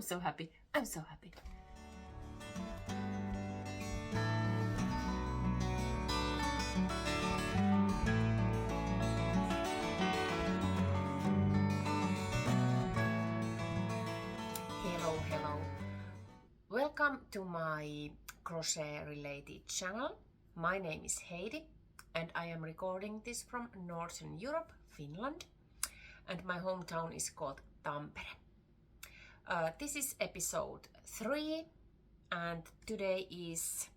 so happy. I'm so happy. Hello. Welcome to my crochet related channel. My name is Heidi and I am recording this from Northern Europe, Finland, and my hometown is called Tampere. This is episode 3 and today is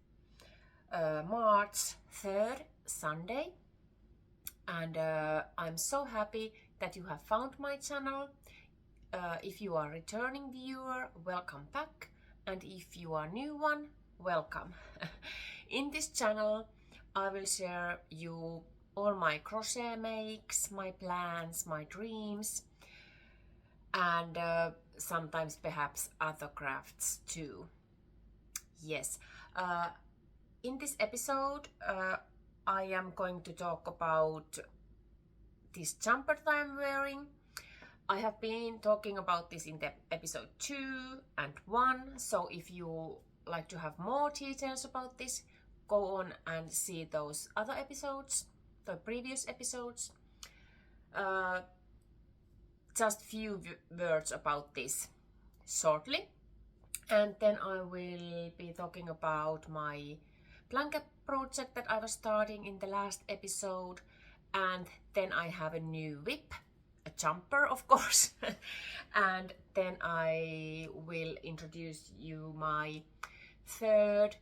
March 3rd, Sunday, and I'm so happy that you have found my channel. If you are a returning viewer, welcome back, and if you are a new one, welcome. In this channel I will share you all my crochet makes, my plans, my dreams, and sometimes perhaps other crafts too. Yes, in this episode I am going to talk about this jumper that I'm wearing. I have been talking about this in the episode 2 and 1, so if you like to have more details about this, go on and see those other episodes, the previous episodes. Just few words about this shortly, and then I will be talking about my blanket project that I was starting in the last episode, and then I have a new whip, a jumper of course, and then I will introduce you my third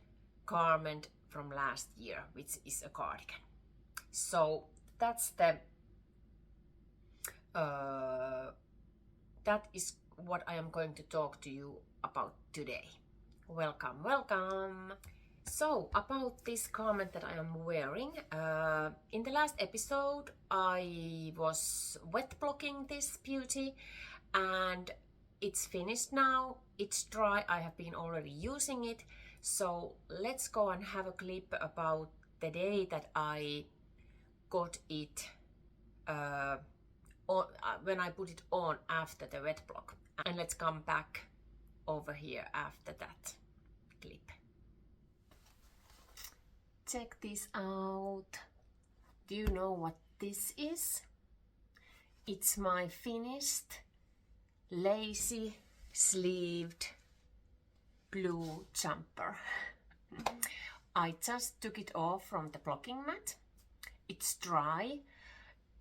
garment from last year, which is a cardigan. So that's the that is what I am going to talk to you about today. Welcome. So about this garment that I am wearing, in the last episode I was wet blocking this beauty and it's finished now, it's dry, I have been already using it. So let's go and have a clip about the day that I got it, when I put it on after the wet block, and let's come back over here after that clip. Check this out. Do you know what this is? It's my finished lacy sleeved blue jumper. I just took it off from the blocking mat. It's dry.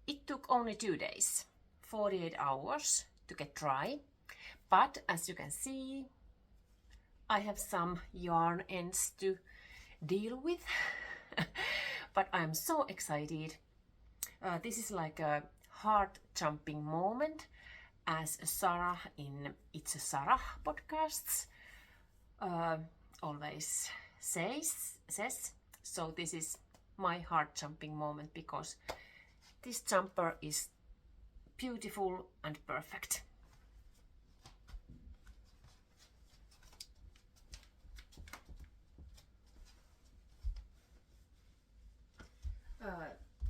It took only 2 days, 48 hours to get dry, but as you can see, I have some yarn ends to deal with. But I'm so excited. This is like a heart jumping moment, as Sarah in It's a Sarah podcasts always says. So this is my heart jumping moment because this jumper is beautiful and perfect.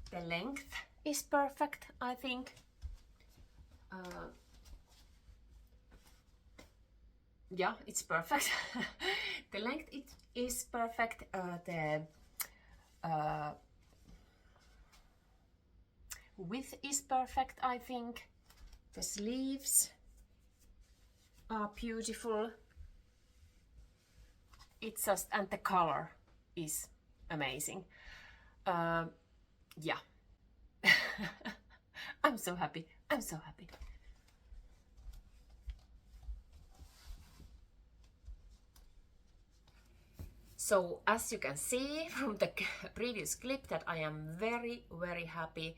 The length is perfect, I think. Yeah, it's perfect. The length is perfect. The width is perfect, I think. The sleeves are beautiful. It's just, and the color is amazing. Yeah. I'm so happy. So as you can see from the previous clip that I am very happy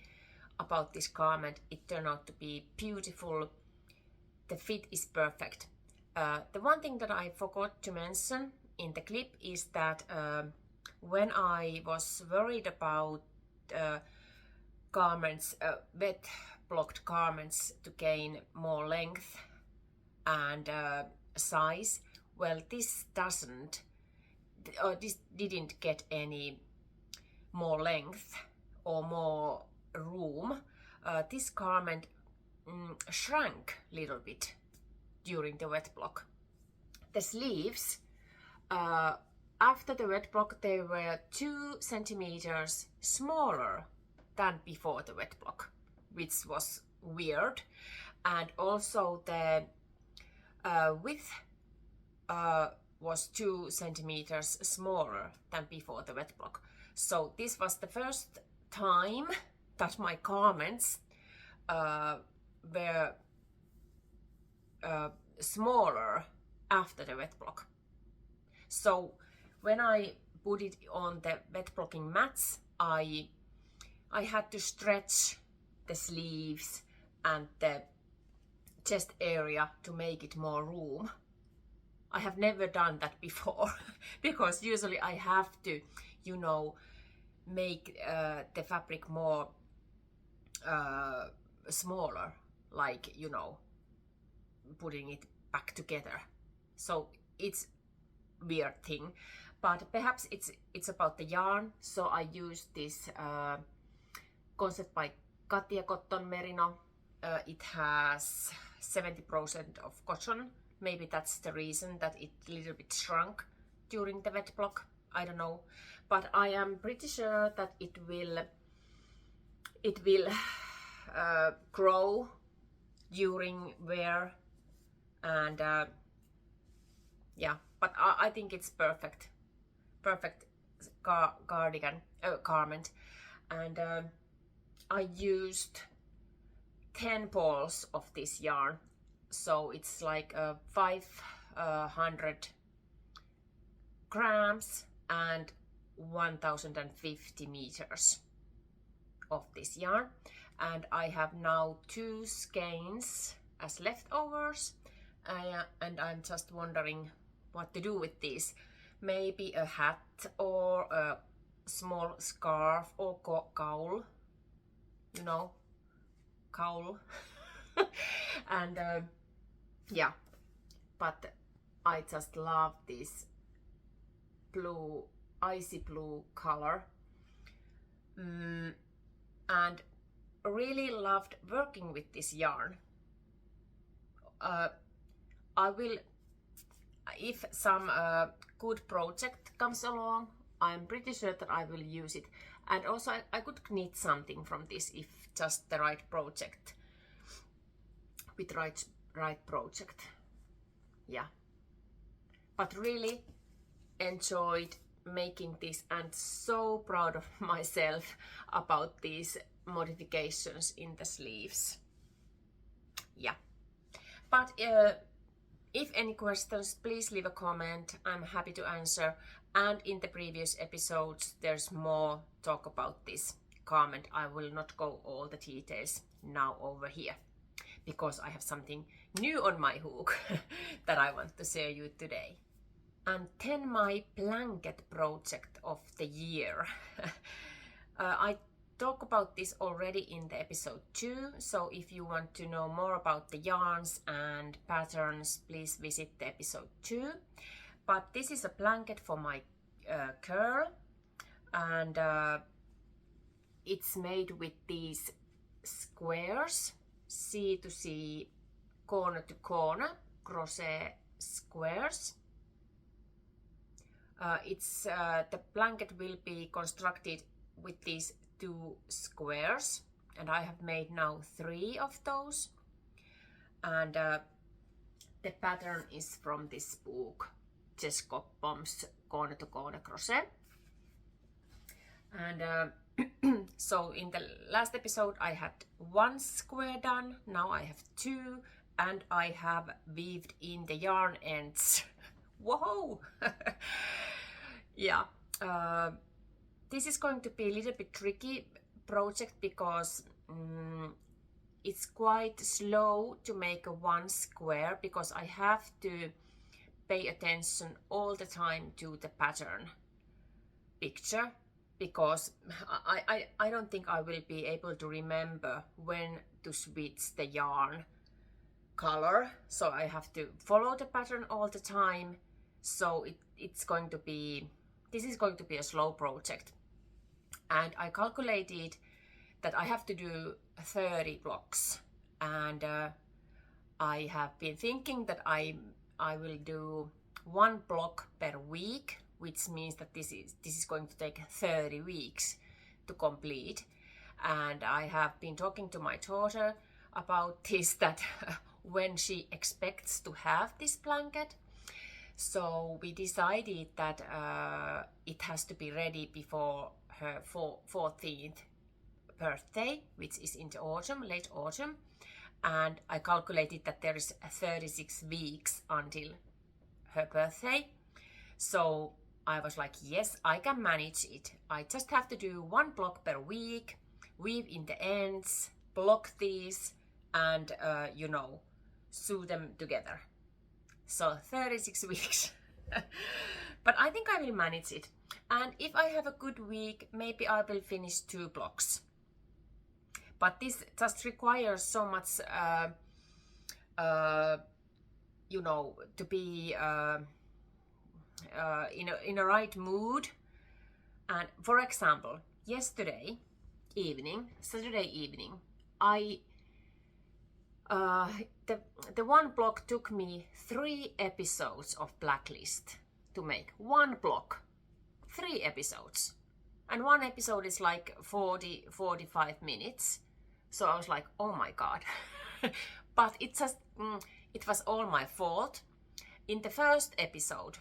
about this garment. It turned out to be beautiful. The fit is perfect. The one thing that I forgot to mention in the clip is that when I was worried about garments, wet blocked garments to gain more length and size, well, this didn't get any more length or more room. This garment shrank a little bit during the wet block. The sleeves, after the wet block, they were 2 centimeters smaller than before the wet block, which was weird. And also the width was 2 centimeters smaller than before the wet block. So this was the first time that my garments were smaller after the wet block. So when I put it on the wet blocking mats, I had to stretch the sleeves and the chest area to make it more room. I have never done that before because usually I have to, you know, make the fabric more smaller, like, you know, putting it back together. So it's weird thing, but perhaps it's about the yarn. So I used this Concept by Katia Cotton Merino. It has 70% of cotton. Maybe that's the reason that it a little bit shrunk during the wet block. I don't know, but I am pretty sure that it will grow during wear, and yeah. But I think it's perfect cardigan garment, and I used 10 balls of this yarn. So it's like 500 grams and 1050 meters of this yarn. And I have now 2 skeins as leftovers, and I'm just wondering what to do with these. Maybe a hat or a small scarf or cowl, you know, cowl. And yeah, but I just love this blue, icy blue color, and really loved working with this yarn. I will, if some good project comes along, I'm pretty sure that I will use it. And also I could knit something from this if just the right project, with right project. Yeah, but really enjoyed making this and so proud of myself about these modifications in the sleeves. Yeah, but if any questions, please leave a comment. I'm happy to answer. And in the previous episodes there's more talk about this garment. I will not go all the details now over here, because I have something new on my hook that I want to share you today. And then my blanket project of the year. I talk about this already in the episode 2, so if you want to know more about the yarns and patterns, please visit the episode 2. But this is a blanket for my curl, and it's made with these squares, C to C, corner to corner crochet squares. The blanket will be constructed with these 2 squares, and I have made now 3 of those. And the pattern is from this book, Jess Coppom's Corner to Corner Crochet. And so in the last episode I had 1 square done, now I have 2, and I have weaved in the yarn ends. Whoa! Yeah, this is going to be a little bit tricky project because it's quite slow to make a 1 square, because I have to pay attention all the time to the pattern picture, because I don't think I will be able to remember when to switch the yarn color, so I have to follow the pattern all the time. So this is going to be a slow project, and I calculated that I have to do 30 blocks, and I have been thinking that I will do one block per week, which means that this is going to take 30 weeks to complete. And I have been talking to my daughter about this, that when she expects to have this blanket. So we decided that it has to be ready before her 14th birthday, which is in the autumn, late autumn. And I calculated that there is 36 weeks until her birthday. So I was like, yes, I can manage it. I just have to do one block per week, weave in the ends, block these, and sew them together. So 36 weeks. But I think I will manage it. And if I have a good week, maybe I will finish 2 blocks. But this just requires so much, to be in a right mood. And for example, Saturday evening, the one block took me 3 episodes of Blacklist to make. One block, 3 episodes. And one episode is like 40-45 minutes. So I was like, oh my god. But it was all my fault. In the first episode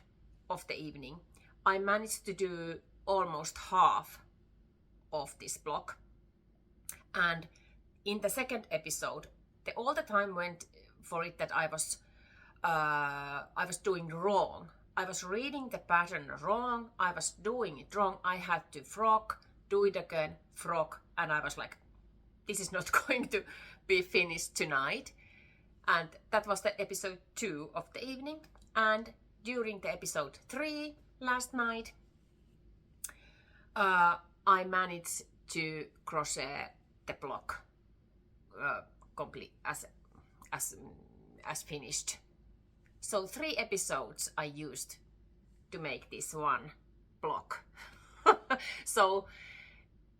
of the evening, I managed to do almost half of this block. And in the second episode, all the time went for it that I was doing wrong. I was reading the pattern wrong. I was doing it wrong. I had to frock, do it again, frock, and I was like, this is not going to be finished tonight. And that was the episode 2 of the evening. And during the episode 3 last night, I managed to crochet the block complete as finished. So 3 episodes I used to make this one block. So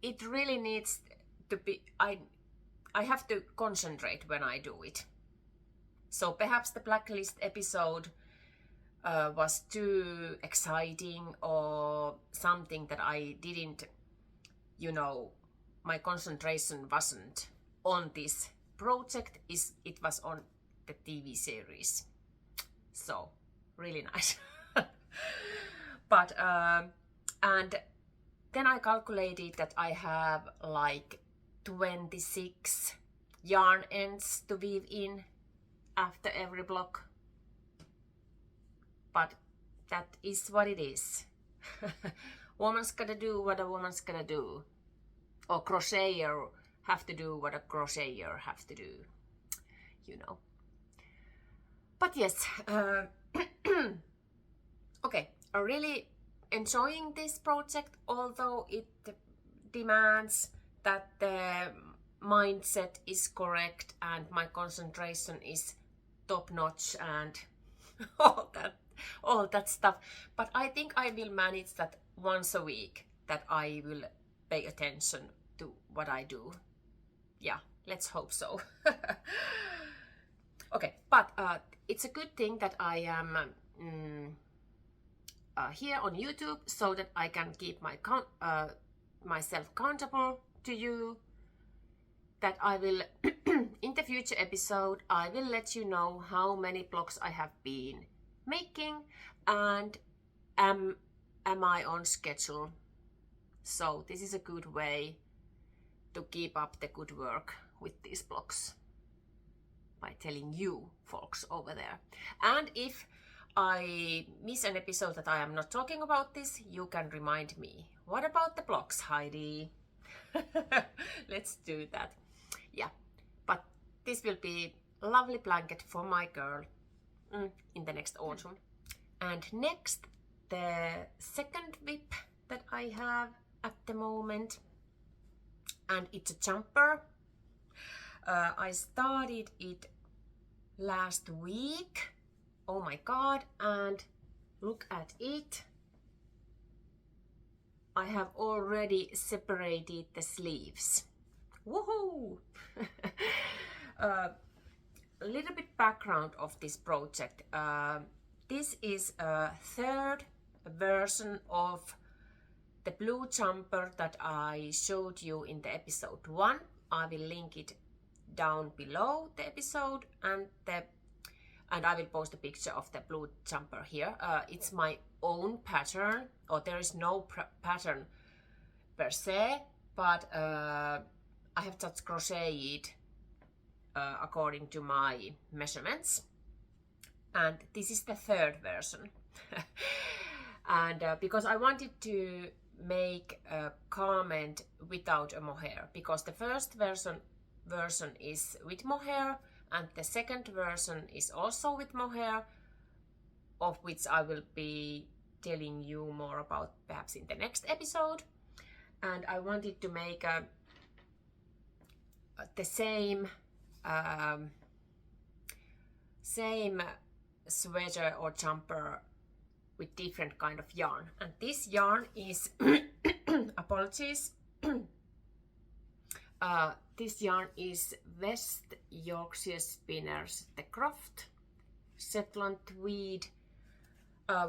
it really needs to be, I have to concentrate when I do it. So perhaps the Blacklist episode was too exciting or something that I didn't, my concentration wasn't on this project, it was on the TV series. So really nice. But and then I calculated that I have like 26 yarn ends to weave in after every block. But that is what it is. Woman's gotta do what a woman's gonna do. Or crocheter have to do what a crocheter have to do. But yes, okay, I'm really enjoying this project, although it demands that the mindset is correct and my concentration is top notch and all that stuff. But I think I will manage that once a week, that I will pay attention to what I do. Yeah, let's hope so. Okay, but it's a good thing that I am here on YouTube, so that I can keep myself accountable to you. That I will, in the future episode, I will let you know how many blocks I have been making and am I on schedule. So this is a good way to keep up the good work with these blocks, by telling you folks over there. And if I miss an episode that I am not talking about this, you can remind me. What about the blocks, Heidi? Let's do that. Yeah, but this will be a lovely blanket for my girl in the next autumn. And next, the second whip that I have at the moment, and it's a jumper. I started it last week. Oh my god, and look at it. I have already separated the sleeves. Woohoo! A little bit background of this project. this is a third version of the blue jumper that I showed you in the episode 1. I will link it down below the episode, and I will post a picture of the blue jumper here. It's my own pattern, or there is no pattern per se, but I have just crocheted according to my measurements, and this is the third version. And because I wanted to make a garment without a mohair, because the first version is with mohair, and the second version is also with mohair, of which I will be telling you more about perhaps in the next episode. And I wanted to make the same sweater or jumper with different kind of yarn. And this yarn is apologies. This yarn is West Yorkshire Spinners, the Croft Shetland Tweed,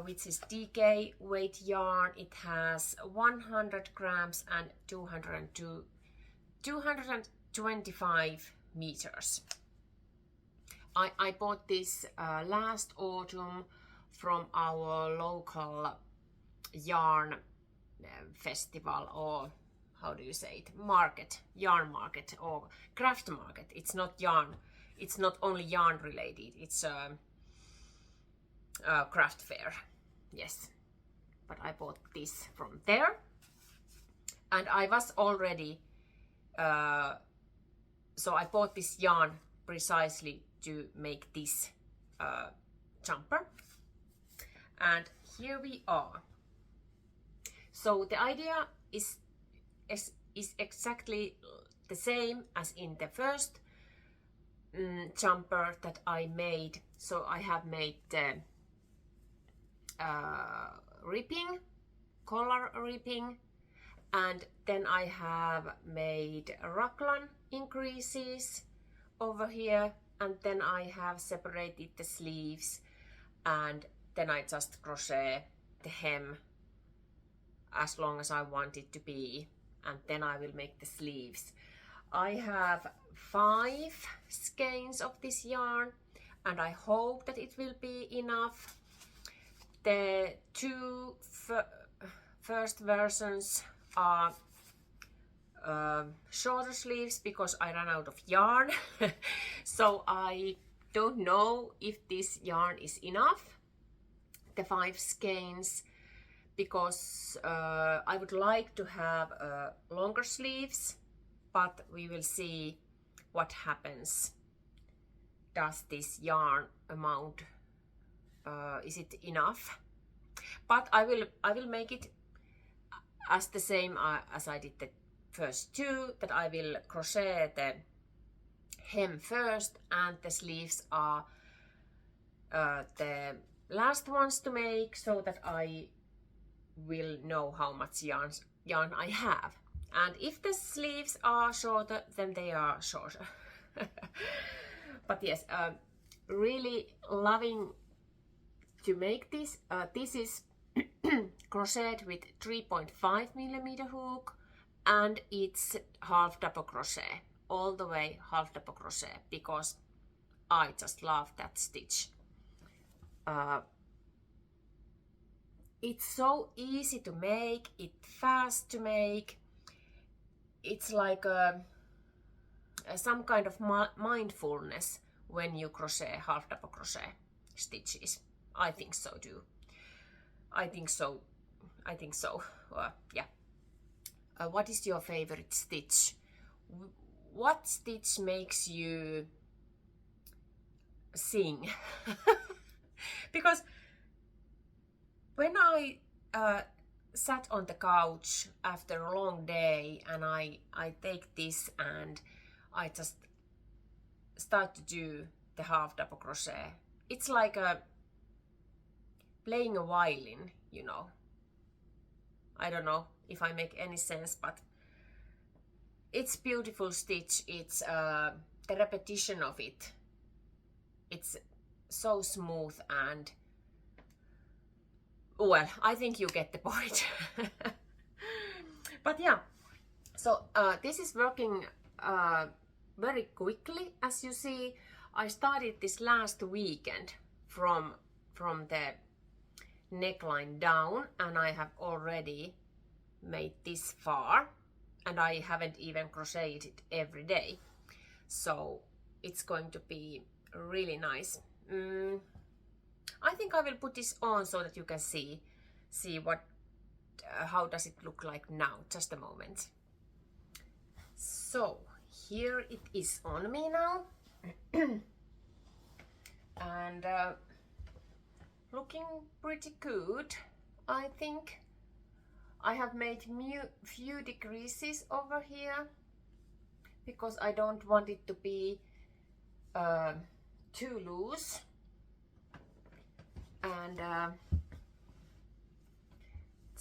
which is DK weight yarn. It has 100 grams and 225 meters. I bought this last autumn from our local yarn festival, or how do you say it, market, yarn market or craft market. It's not yarn, it's not only yarn related, it's a craft fair, yes. But I bought this from there, and I was already so I bought this yarn precisely to make this jumper, and here we are. So the idea is exactly the same as in the first jumper that I made. So I have made the ripping, collar ripping, and then I have made raglan increases over here, and then I have separated the sleeves, and then I just crochet the hem as long as I want it to be, and then I will make the sleeves. I have 5 skeins of this yarn, and I hope that it will be enough. The 2 first versions are shorter sleeves because I ran out of yarn. So I don't know if this yarn is enough, the 5 skeins, because I would like to have longer sleeves, but we will see what happens. Does this yarn amount, is it enough? But I will make it as the same as I did the first 2, that I will crochet the hem first, and the sleeves are the last ones to make, so that I will know how much yarn I have. And if the sleeves are shorter, then they are shorter. But yes, really loving to make this. This is crocheted with 3.5mm hook, and it's half double crochet, all the way half double crochet, because I just love that stitch. It's so easy to make, it's fast to make. It's like some kind of mindfulness when you crochet half double crochet stitches. I think so too. I think so. Yeah. What is your favorite stitch? What stitch makes you sing? Because when I sat on the couch after a long day, and I take this and I just start to do the half double crochet, it's like playing a violin, you know. I don't know if I make any sense, but it's beautiful stitch. It's the repetition of it. It's so smooth, and well, I think you get the point. But yeah, so this is working very quickly. As you see, I started this last weekend from the neckline down, and I have already made this far, and I haven't even crocheted it every day, so it's going to be really nice. I think I will put this on so that you can see what how does it look like now. Just a moment. So here it is on me now. And looking pretty good, I think. I have made few decreases over here because I don't want it to be too loose. And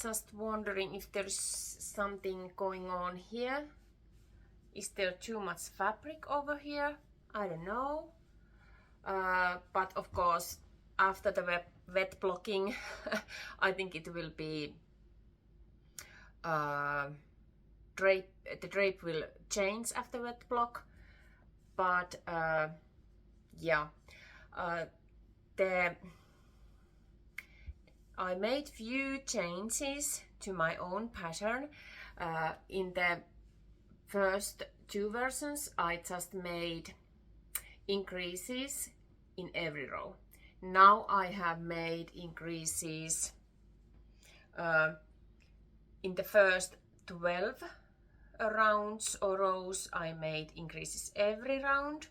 just wondering if there's something going on here. Is there too much fabric over here? I don't know. But of course, after the wet blocking, I think it will be the drape will change after wet block. But yeah, I made few changes to my own pattern. In the first two versions, I just made increases in every row. Now I have made increases in the first 12 rounds or rows. I made increases every round,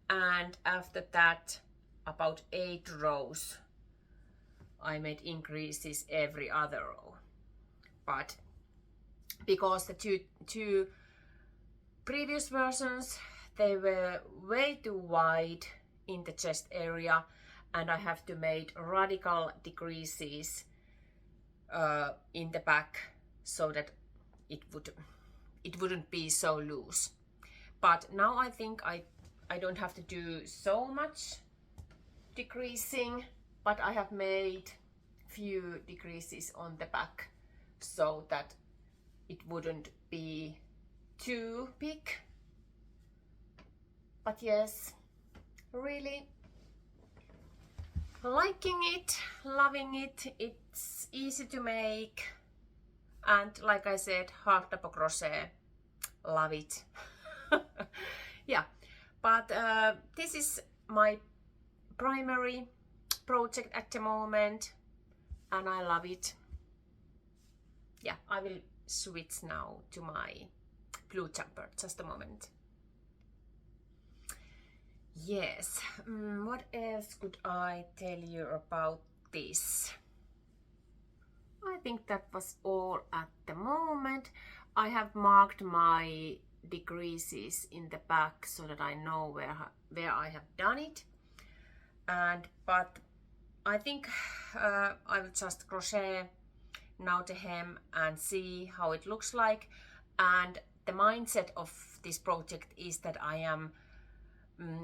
and after that about 8 rows I made increases every other row. But because the two previous versions, they were way too wide in the chest area, and I have to make radical decreases in the back so that it wouldn't be so loose. But now I think I don't have to do so much decreasing, but I have made few decreases on the back so that it wouldn't be too big. But yes, really liking it, loving it. It's easy to make, and like I said, hard double crochet, love it. Yeah, but this is my primary project at the moment, and I love it. Yeah, I will switch now to my blue jumper. Just a moment. Yes, what else could I tell you about this? I think that was all at the moment. I have marked my decreases in the back so that I know where I have done it. But I think I will just crochet now the hem and see how it looks like. And the mindset of this project is that I am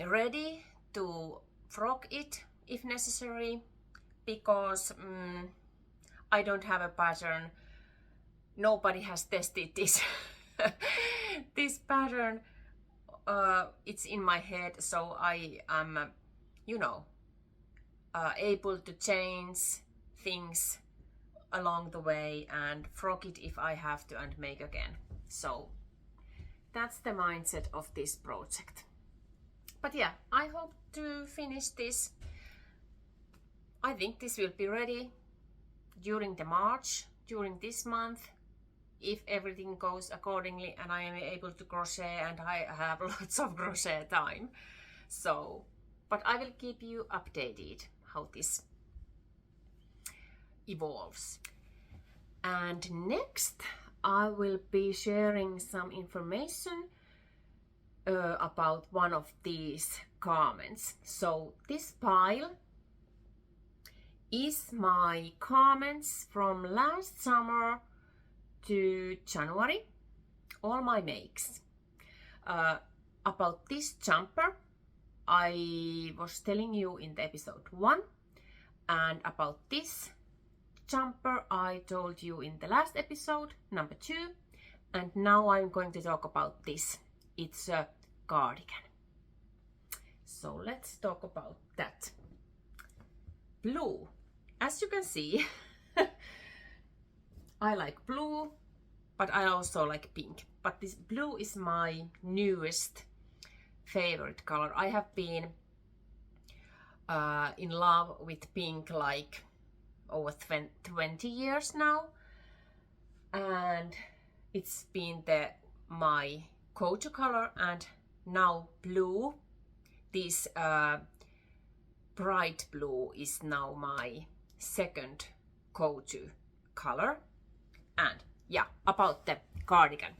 ready to frock it if necessary, because I don't have a pattern. Nobody has tested this this pattern. It's in my head, so I am able to change things along the way and frock it if I have to and make again. So that's the mindset of this project. But yeah, I hope to finish this. I think this will be ready during the March, during this month, if everything goes accordingly and I am able to crochet and I have lots of crochet time. So, but I will keep you updated how this evolves. And next I will be sharing some information about one of these garments. So this pile is my garments from last summer to January, all my makes. About this jumper I was telling you in the episode 1, and about this jumper I told you in the last episode, number 2, and now I'm going to talk about this. It's a cardigan. So let's talk about that. Blue. As you can see, I like blue, but I also like pink. But this blue is my newest favorite color. I have been in love with pink like over 20 years now, and it's been my go-to color, and now blue, this bright blue, is now my second go-to color. And yeah, about the cardigan.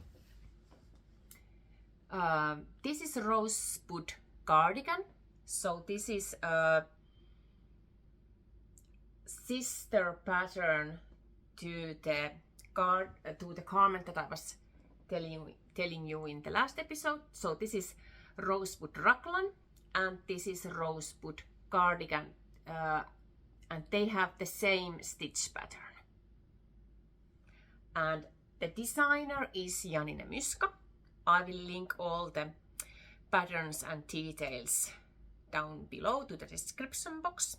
This is a rosebud cardigan. So this is a sister pattern to the garment that I was telling you in the last episode. So this is rosebud raglan and this is rosebud cardigan, and they have the same stitch pattern. And the designer is Janine Myska. I will link all the patterns and details down below to the description box.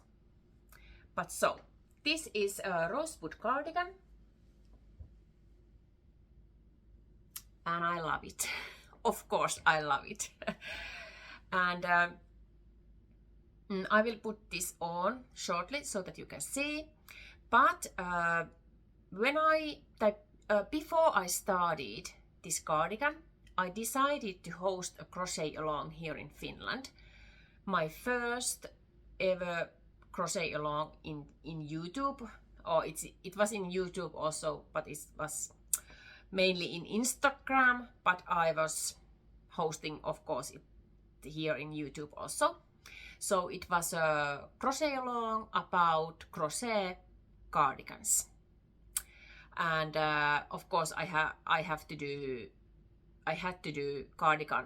But so, this is a rosebud cardigan, and I love it. Of course, I love it. And I will put this on shortly so that you can see. But before I started this cardigan, I decided to host a crochet along here in Finland. My first ever crochet along in YouTube, or it was in YouTube also, but it was mainly in Instagram, but I was hosting, of course, it here in YouTube also. So it was a crochet along about crochet cardigans, and of course I had to do cardigan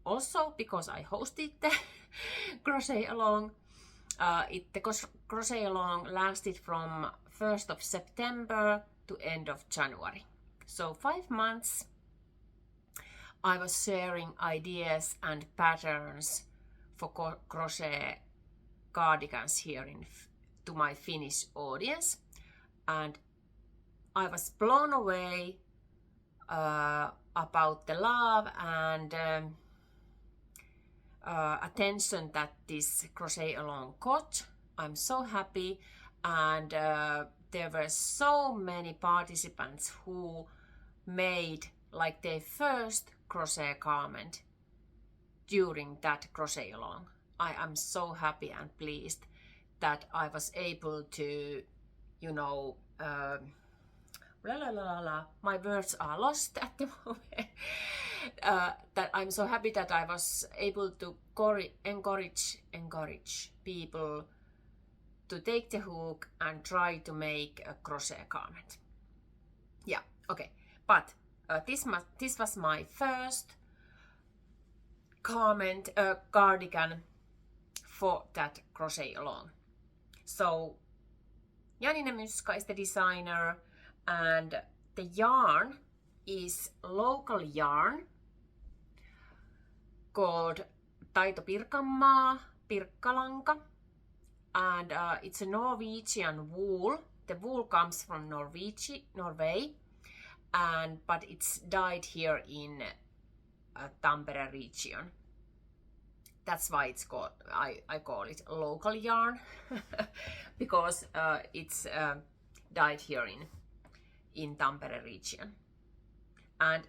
also because I hosted the crochet along. The crochet along lasted from 1st of September to end of January. So 5 months I was sharing ideas and patterns for crochet cardigans here to my Finnish audience, and I was blown away about the love and attention that this crochet along got. I'm so happy, and there were so many participants who made like their first crochet garment during that crochet along. I am so happy and pleased that I was able to, my words are lost at the moment. That I'm so happy that I was able to encourage people to take the hook and try to make a crochet garment. Yeah, okay. But this was my first cardigan for that crochet along. So Janine Myska is the designer, and the yarn is local yarn called Taito Pirkanmaa Pirkkalanka, and it's a Norwegian wool. The wool comes from Norway, but it's dyed here in Tampere region. That's why it's called. I call it local yarn because it's dyed here in Tampere region. And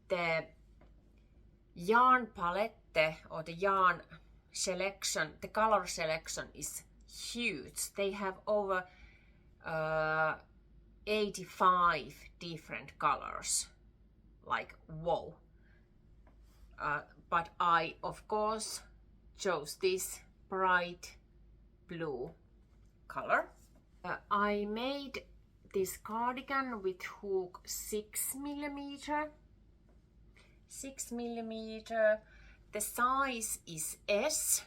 the yarn palette or the yarn selection, the color selection is huge. They have over 85 different colors. Like, whoa. But I, of course, chose this bright blue color. I made this cardigan with hook 6mm. 6mm. The size is S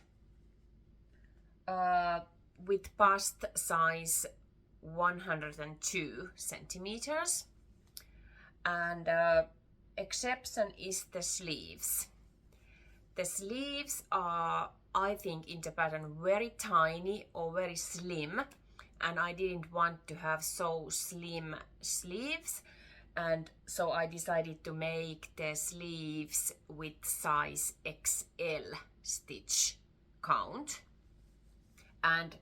with bust size 102 centimeters, and exception is the sleeves. The sleeves are, I think, in the pattern very tiny or very slim, and I didn't want to have so slim sleeves, and so I decided to make the sleeves with size XL stitch count, and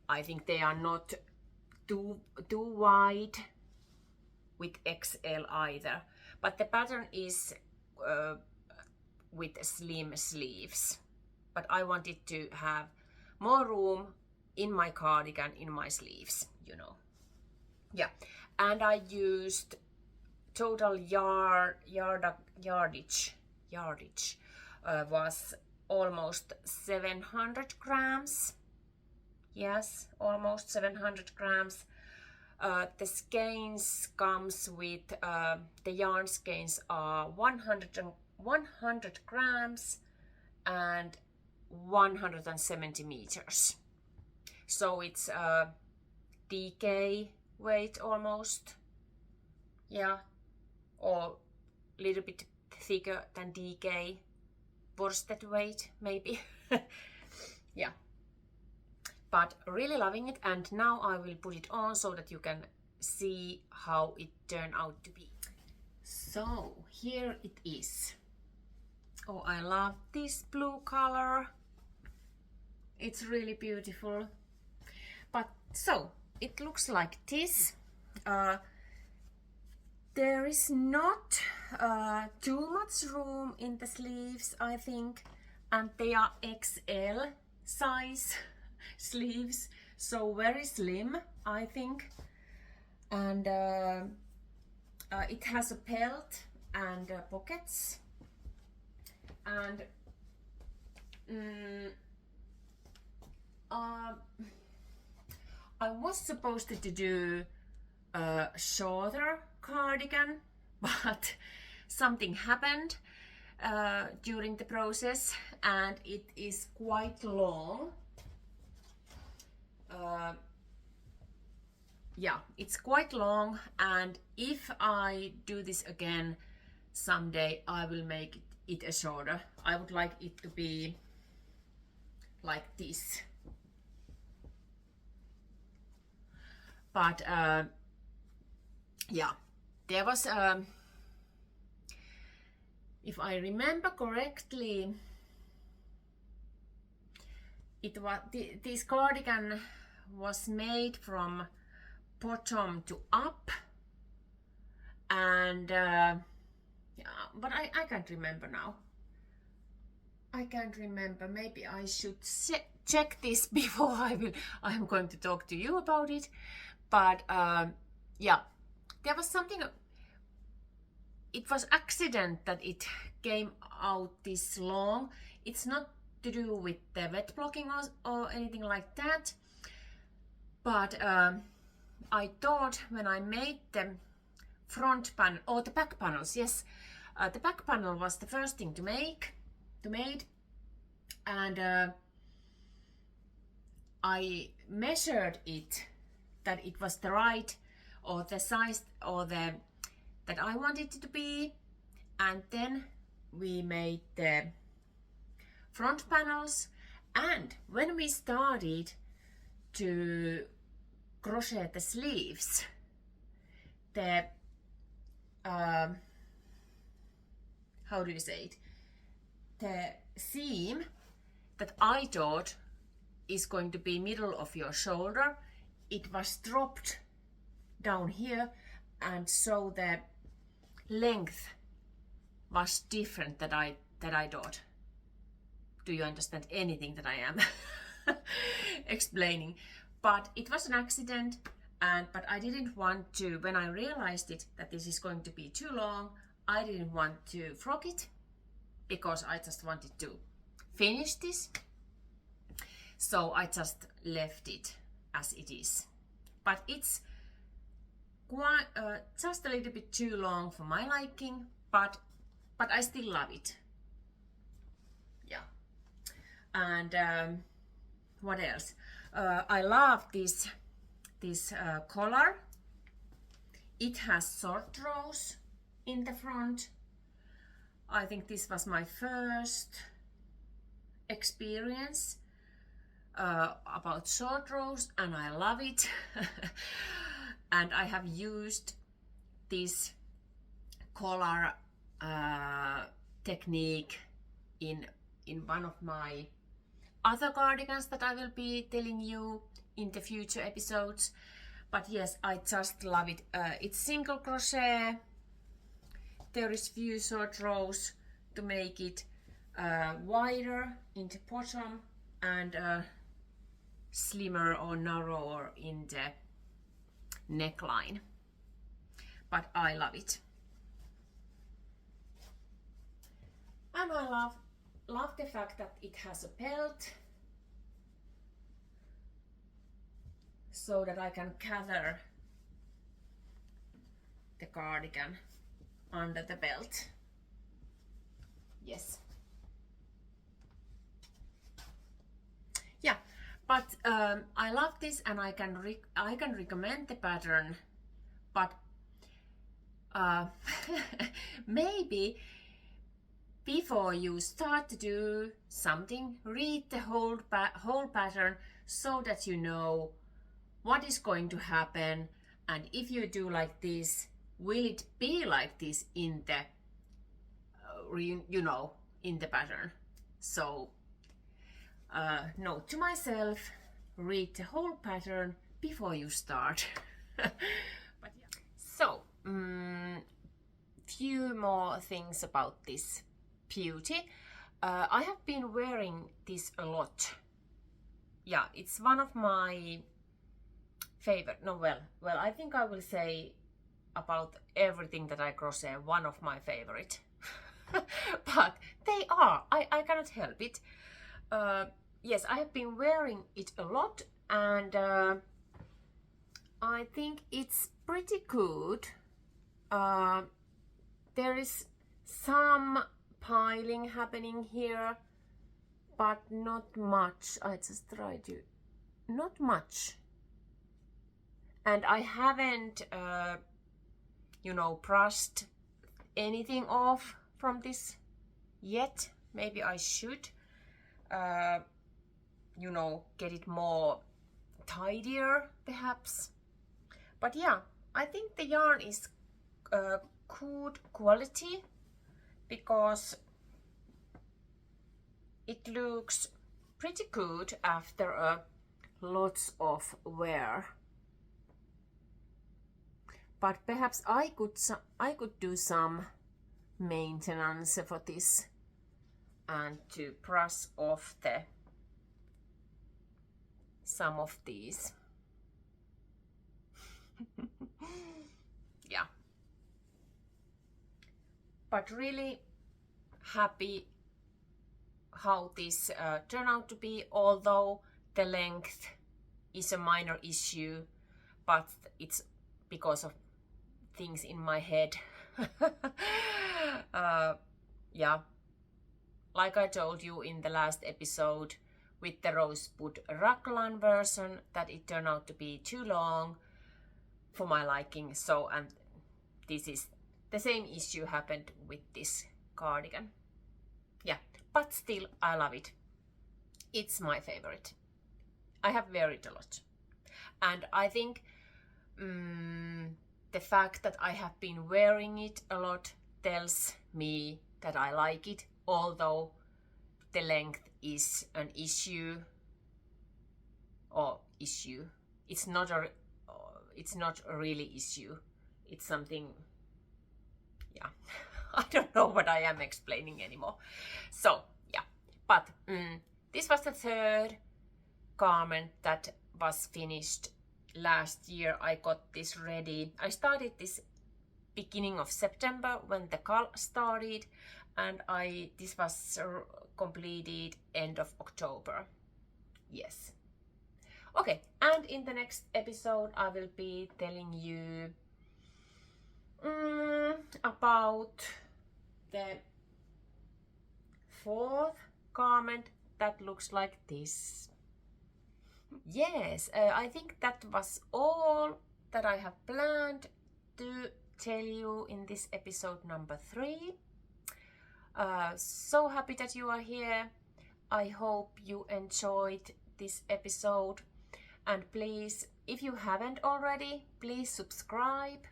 I think they are not too wide with XL either, but the pattern is with slim sleeves, but I wanted to have more room in my cardigan in my sleeves, you know. Yeah, and I used total yardage was almost 700 grams. Yes, almost 700 grams. The skeins comes with, the yarn skeins are 100 grams and 170 meters. So it's DK weight almost. Yeah, or a little bit thicker than DK. Worsted weight maybe. Yeah. But really loving it, and now I will put it on so that you can see how it turned out to be. So here it is. Oh, I love this blue color. It's really beautiful. But so it looks like this. There is not too much room in the sleeves, I think, and they are XL size sleeves, so very slim, I think. And it has a belt and pockets, and I was supposed to do a shorter cardigan, but something happened during the process, and it is quite long. Yeah, it's quite long, and if I do this again someday, I will make it a shorter. I would like it to be like this. But yeah, there was, if I remember correctly, it was this cardigan was made from bottom to up, and yeah, but I can't remember now. I can't remember. Maybe I should check this before I'm going to talk to you about it. But yeah, there was something. It was accident that it came out this long. It's not to do with the wet blocking or anything like that. But I thought when I made the front panel or the back panels, yes, the back panel was the first thing to make, and I measured it that it was the right or the size or the that I wanted it to be, and then we made the front panels. And when we started to crochet the sleeves, the how do you say it, the seam that I thought is going to be middle of your shoulder, it was dropped down here, and so the length was different that I thought. Do you understand anything that I am explaining? But it was an accident, but I didn't want to, when I realized it that this is going to be too long, I didn't want to frock it, because I just wanted to finish this. So I just left it as it is. But it's quite just a little bit too long for my liking, but I still love it. Yeah. And what else? I love this this collar. It has short rows in the front. I think this was my first experience about short rows, and I love it. And I have used this collar technique in one of my other cardigans that I will be telling you in the future episodes. But yes, I just love it. It's single crochet. There is few short rows to make it wider in the bottom and slimmer or narrower in the neckline. But I love it. And I love the fact that it has a belt, so that I can gather the cardigan under the belt. Yes. Yeah, but I love this, and I can recommend the pattern, but maybe before you start to do something, read the whole pattern so that you know what is going to happen, and if you do like this, will it be like this in the in the pattern. So note to myself, read the whole pattern before you start. But yeah. So few more things about this beauty. I have been wearing this a lot. Yeah, it's one of my favorite. No, well, I think I will say about everything that I crochet, one of my favorite. But they are. I cannot help it. Yes, I have been wearing it a lot, and I think it's pretty good. There is some piling happening here, but not much. I just try to, not much. And I haven't, brushed anything off from this yet. Maybe I should, get it more tidier, perhaps. But yeah, I think the yarn is good quality, because it looks pretty good after lots of wear. But perhaps I could do some maintenance for this and to brush off some of these. Yeah. But really happy how this turned out to be, although the length is a minor issue, but it's because of things in my head. Yeah, like I told you in the last episode with the Rosebud raglan version, that it turned out to be too long for my liking. So, and this is the same issue happened with this cardigan. Yeah, but still I love it. It's my favorite. I have wear it a lot, and I think the fact that I have been wearing it a lot tells me that I like it, although the length is an issue. It's not a really issue. It's something, yeah. I don't know what I am explaining anymore. So yeah, but this was the third garment that was finished last year. I got this ready. I started this beginning of September when the call started, and this was completed end of October. Yes. Okay, and in the next episode I will be telling you about the fourth garment that looks like this. Yes, I think that was all that I have planned to tell you in this episode number 3. So happy that you are here. I hope you enjoyed this episode, and please, if you haven't already, please subscribe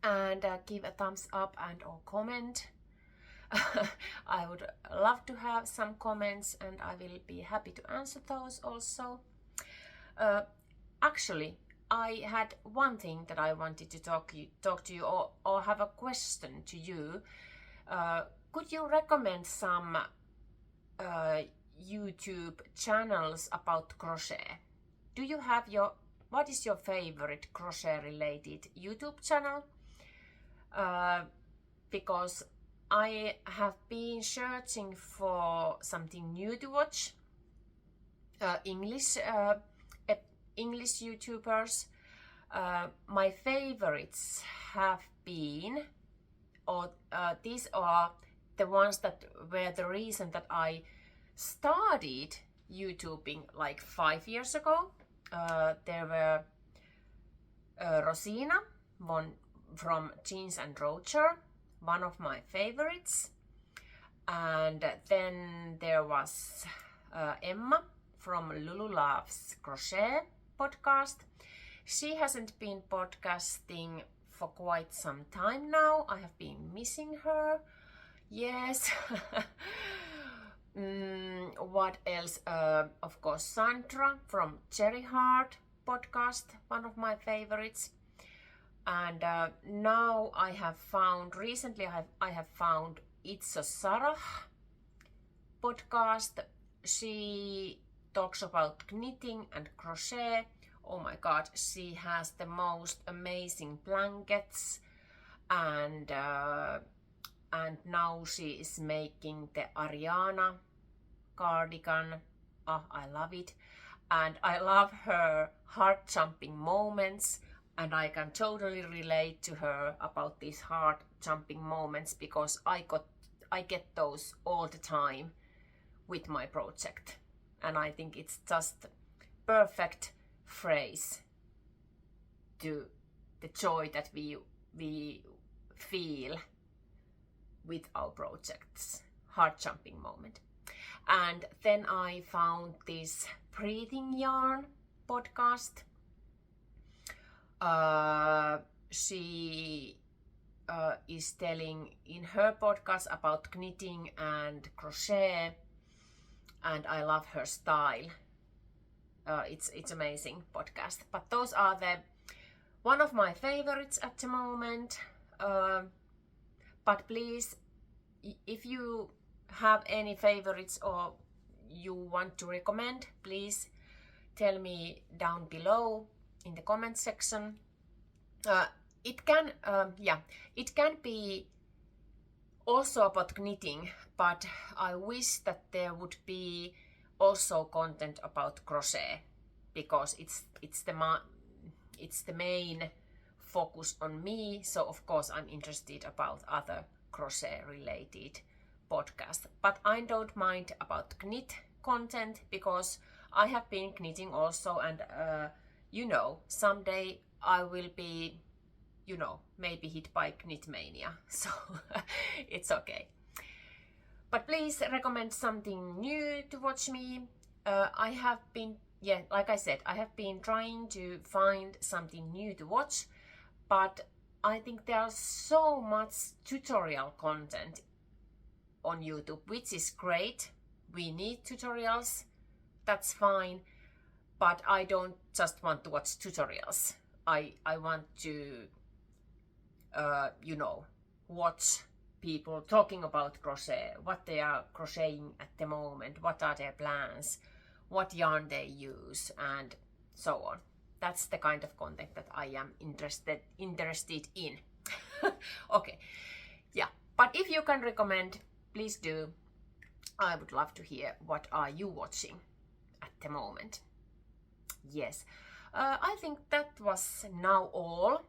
and give a thumbs up and or comment. I would love to have some comments, and I will be happy to answer those also. Actually, I had one thing that I wanted to talk to you or have a question to you. Could you recommend some YouTube channels about crochet? Do you have what is your favorite crochet related YouTube channel? Because I have been searching for something new to watch. English YouTubers. My favorites have been, or these are the ones that were the reason that I started YouTubing like 5 years ago. There were Rosina, one from Jeans and Roger, one of my favorites. And then there was Emma from Lulu Loves Crochet podcast. She hasn't been podcasting for quite some time now. I have been missing her. Yes. What else? Of course, Sandra from Cherry Heart podcast, one of my favorites. And now recently I have found It's a Sarah podcast. She talks about knitting and crochet. Oh my god, she has the most amazing blankets, and now she is making the Ariana cardigan. Oh, I love it, and I love her heart jumping moments, and I can totally relate to her about these heart jumping moments because I get those all the time with my project, and I think it's just perfect phrase to the joy that we feel with our projects, heart jumping moment. And then I found this breathing yarn podcast. She is telling in her podcast about knitting and crochet, and I love her style. It's amazing podcast. But those are one of my favorites at the moment. But please, if you have any favorites or you want to recommend, please tell me down below in the comment section. It can be also about knitting, but I wish that there would be also content about crochet, because it's the main focus on me. So of course I'm interested about other crochet related podcasts, but I don't mind about knit content because I have been knitting also, and someday I will be maybe hit by knit mania, so it's okay. But please recommend something new to watch me. I have been, like I said, I have been trying to find something new to watch, but I think there's so much tutorial content on YouTube, which is great. We need tutorials, that's fine, but I don't just want to watch tutorials. I want to, watch people talking about crochet, what they are crocheting at the moment, what are their plans, what yarn they use, and so on. That's the kind of content that I am interested in. Okay, yeah, but if you can recommend, please do. I would love to hear what are you watching at the moment. Yes, I think that was now all,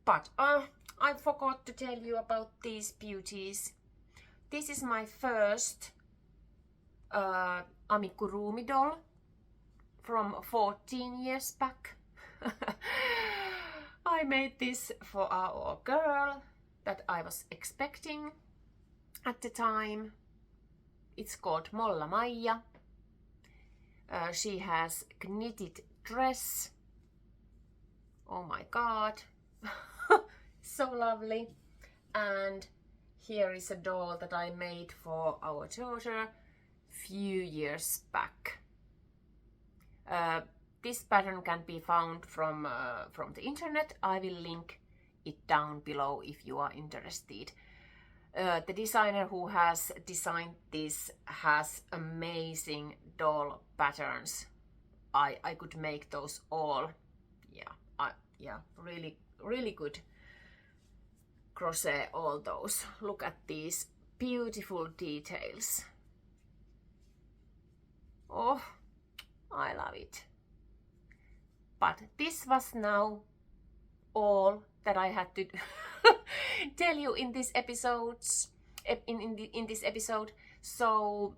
but I forgot to tell you about these beauties. This is my first amigurumi doll from 14 years back. I made this for our girl that I was expecting at the time. It's called Molla Maija. She has knitted dress. Oh my god, so lovely. And here is a doll that I made for our daughter few years back. This pattern can be found from the internet. I will link it down below if you are interested. The designer who has designed this has amazing doll patterns. I could make those all. Yeah, really good crochet, all those. Look at these beautiful details. Oh, I love it. But this was now all that I had to tell you in this episode. In this episode. So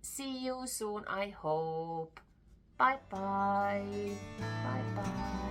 see you soon, I hope. Bye bye. Bye bye.